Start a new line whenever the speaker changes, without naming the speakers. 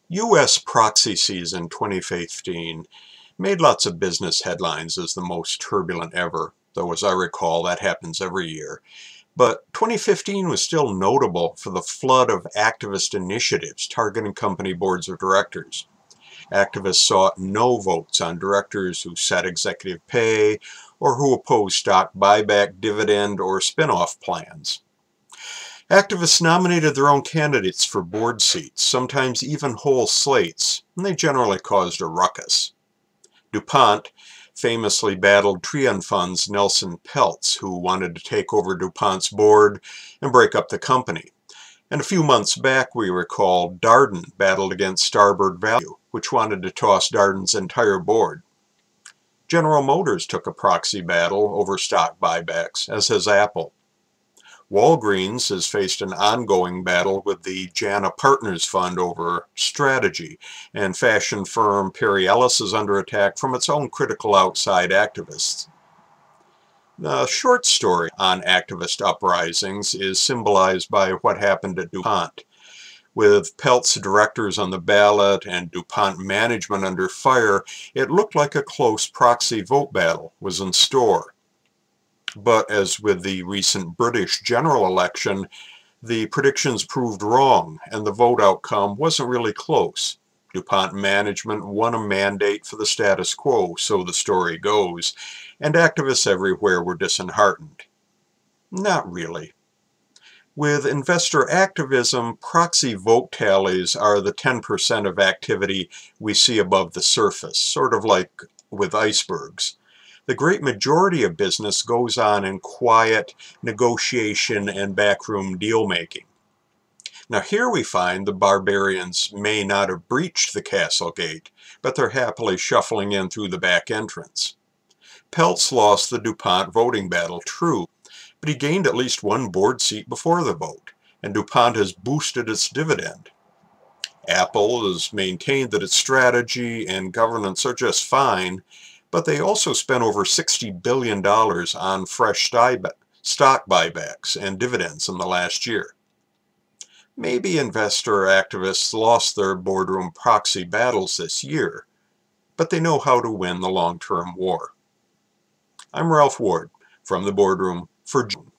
U.S. proxy season 2015 made lots of business headlines as the most turbulent ever, though as I recall that happens every year. But 2015 was still notable for the flood of activist initiatives targeting company boards of directors. Activists sought no votes on directors who set executive pay or who opposed stock buyback, dividend, or spin-off plans. Activists nominated their own candidates for board seats, sometimes even whole slates, and they generally caused a ruckus. DuPont famously battled Trian Fund's Nelson Peltz, who wanted to take over DuPont's board and break up the company. And a few months back, we recall, Darden battled against Starboard Value, which wanted to toss Darden's entire board. General Motors took a proxy battle over stock buybacks, as has Apple. Walgreens has faced an ongoing battle with the JANA Partners Fund over strategy, and fashion firm Perry Ellis is under attack from its own critical outside activists. The short story on activist uprisings is symbolized by what happened at DuPont. With Peltz directors on the ballot and DuPont management under fire, it looked like a close proxy vote battle was in store. But as with the recent British general election, the predictions proved wrong, and the vote outcome wasn't really close. DuPont management won a mandate for the status quo, so the story goes, and activists everywhere were disheartened. Not really. With investor activism, proxy vote tallies are the 10% of activity we see above the surface, sort of like with icebergs. The great majority of business goes on in quiet negotiation and backroom deal-making. Now here we find the barbarians may not have breached the castle gate, but they're happily shuffling in through the back entrance. Peltz lost the DuPont voting battle, true, but he gained at least one board seat before the vote, and DuPont has boosted its dividend. Apple has maintained that its strategy and governance are just fine, but they also spent over $60 billion on fresh stock buybacks and dividends in the last year. Maybe investor activists lost their boardroom proxy battles this year, but they know how to win the long-term war. I'm Ralph Ward from the Boardroom for June.